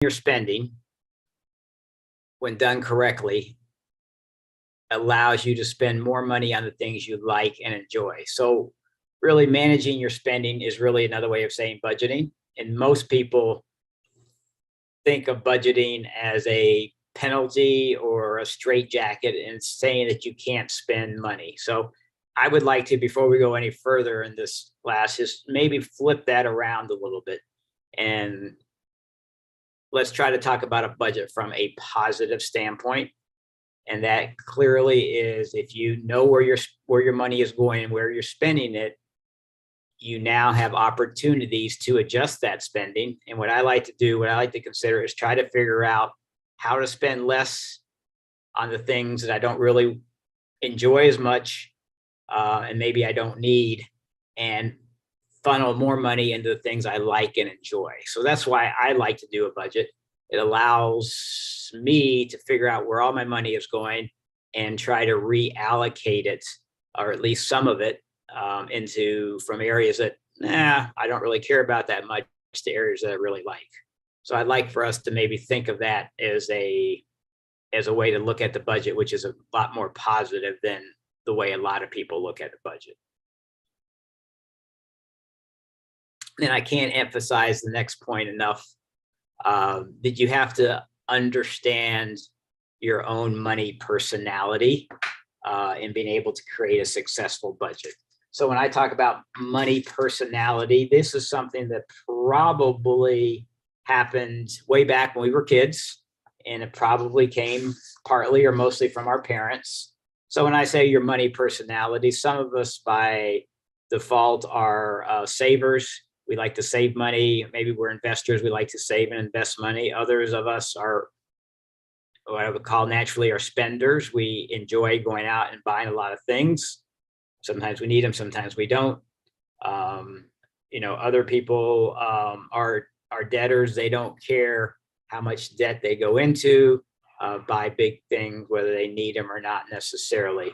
your spending, when done correctly, allows you to spend more money on the things you like and enjoy. So really managing your spending is really another way of saying budgeting. And most people think of budgeting as a penalty or a straitjacket and saying that you can't spend money. So I would like to, before we go any further in this class, just maybe flip that around a little bit. And let's try to talk about a budget from a positive standpoint. And that clearly is, if you know where your money is going and where you're spending it, you now have opportunities to adjust that spending. And what I like to do, what I like to consider, is try to figure out how to spend less on the things that I don't really enjoy as much, and maybe I don't need, and funnel more money into the things I like and enjoy. So that's why I like to do a budget. It allows me to figure out where all my money is going and try to reallocate it, or at least some of it, from areas that I don't really care about that much, to areas that I really like. So I'd like for us to maybe think of that as a way to look at the budget, which is a lot more positive than the way a lot of people look at the budget. And I can't emphasize the next point enough, that you have to understand your own money personality in being able to create a successful budget. So when I talk about money personality, this is something that probably happened way back when we were kids, and it probably came partly or mostly from our parents. So when I say your money personality, some of us by default are savers. We like to save money. Maybe we're investors. We like to save and invest money. Others of us are what I would call naturally are spenders. We enjoy going out and buying a lot of things. Sometimes we need them, sometimes we don't. Other people are debtors. They don't care how much debt they go into, buy big things, whether they need them or not necessarily.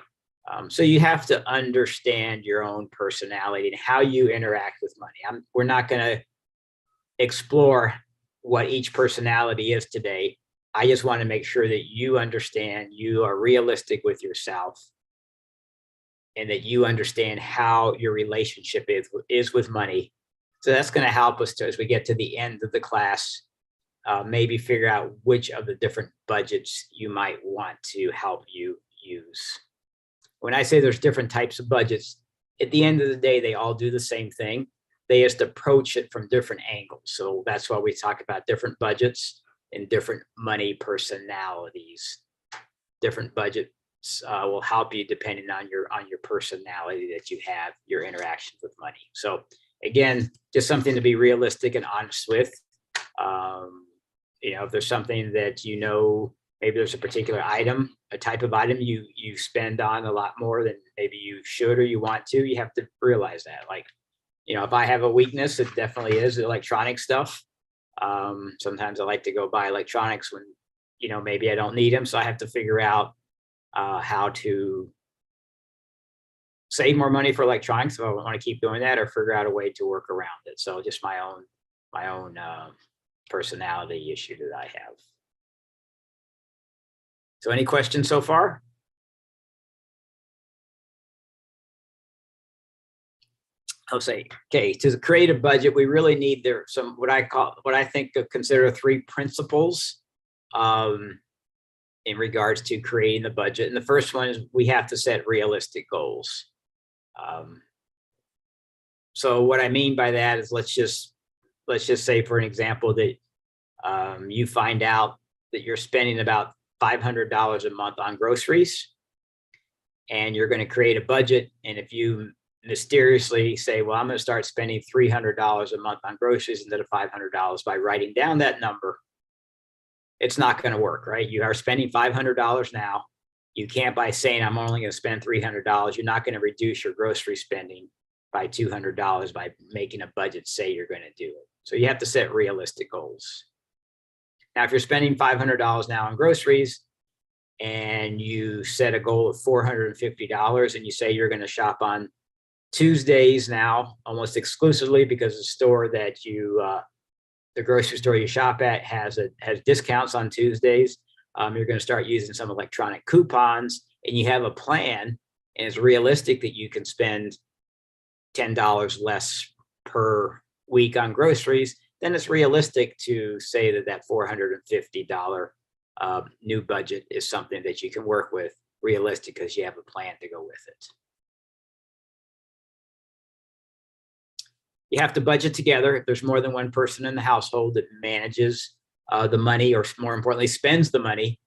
So you have to understand your own personality and how you interact with money. We're not going to explore what each personality is today. I just want to make sure that you understand, you are realistic with yourself, and that you understand how your relationship is with money. So that's going to help us to, as we get to the end of the class, maybe figure out which of the different budgets you might want to help you use. When I say there's different types of budgets, at the end of the day, they all do the same thing. They just approach it from different angles. So that's why we talk about different budgets and different money personalities. Different budgets will help you depending on your personality that you have, your interactions with money. So again, just something to be realistic and honest with. If there's something that maybe there's a particular item, a type of item you spend on a lot more than maybe you should or you want to, you have to realize that. Like, if I have a weakness, it definitely is electronic stuff. Sometimes I like to go buy electronics when, maybe I don't need them. So I have to figure out how to save more money for electronics if I want to keep doing that, or figure out a way to work around it. So just my own personality issue that I have. So any questions so far? I'll say, okay, to create a budget, we really need what I think consider 3 principles in regards to creating the budget. And the first one is we have to set realistic goals. So what I mean by that is, let's just say, for an example, that you find out that you're spending about $500 a month on groceries, and you're going to create a budget. And if you mysteriously say, well, I'm going to start spending $300 a month on groceries instead of $500 by writing down that number, it's not going to work, right? You are spending $500 now. You can't, by saying I'm only going to spend $300, you're not going to reduce your grocery spending by $200 by making a budget say you're going to do it. So you have to set realistic goals. Now, if you're spending $500 now on groceries and you set a goal of $450 and you say you're going to shop on Tuesdays now almost exclusively because the store that you the grocery store you shop at has discounts on Tuesdays. You're going to start using some electronic coupons, and you have a plan, and it's realistic that you can spend $10 less per week on groceries, then it's realistic to say that that $450 new budget is something that you can work with, realistic, because you have a plan to go with it. You have to budget together. If there's more than one person in the household that manages the money, or more importantly, spends the money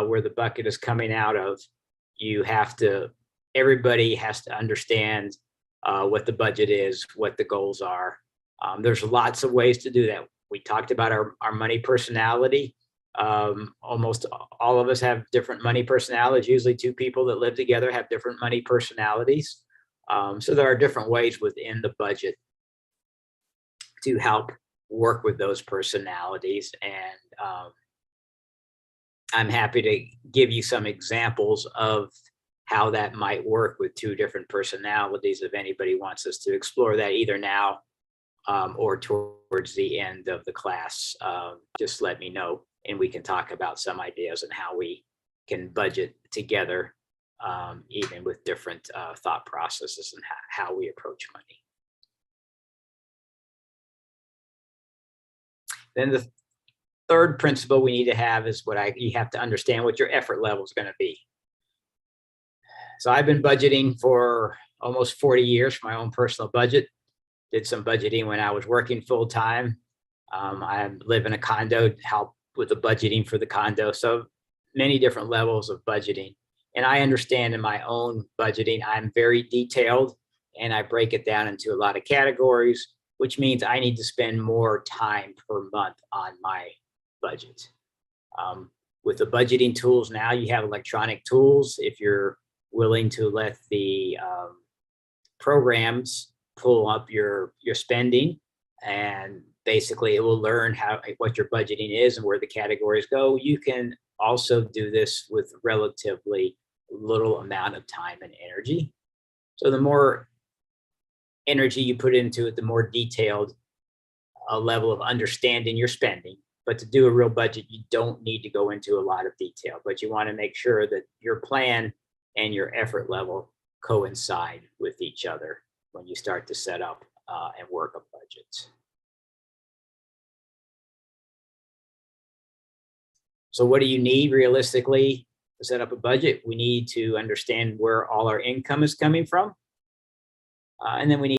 where the bucket is coming out of, everybody has to understand what the budget is, what the goals are. There's lots of ways to do that. We talked about our money personality. Almost all of us have different money personalities. Usually two people that live together have different money personalities. So there are different ways within the budget to help work with those personalities. And I'm happy to give you some examples of how that might work with two different personalities. If anybody wants us to explore that either now or towards the end of the class, just let me know, and we can talk about some ideas on how we can budget together, even with different thought processes and how we approach money. Then the third principle we need to have is you have to understand what your effort level is going to be. So I've been budgeting for almost 40 years for my own personal budget. Did some budgeting when I was working full time. I live in a condo, help with the budgeting for the condo. So many different levels of budgeting. And I understand in my own budgeting, I'm very detailed, and I break it down into a lot of categories, which means I need to spend more time per month on my budget. With the budgeting tools now, you have electronic tools. If you're willing to let the programs pull up your spending, and basically it will learn what your budgeting is and where the categories go. You can also do this with relatively little amount of time and energy. So the more energy you put into it, the more detailed level of understanding your spending. But to do a real budget, you don't need to go into a lot of detail, but you want to make sure that your plan and your effort level coincide with each other when you start to set up and work a budget. So what do you need realistically to set up a budget? We need to understand where all our income is coming from. And then we need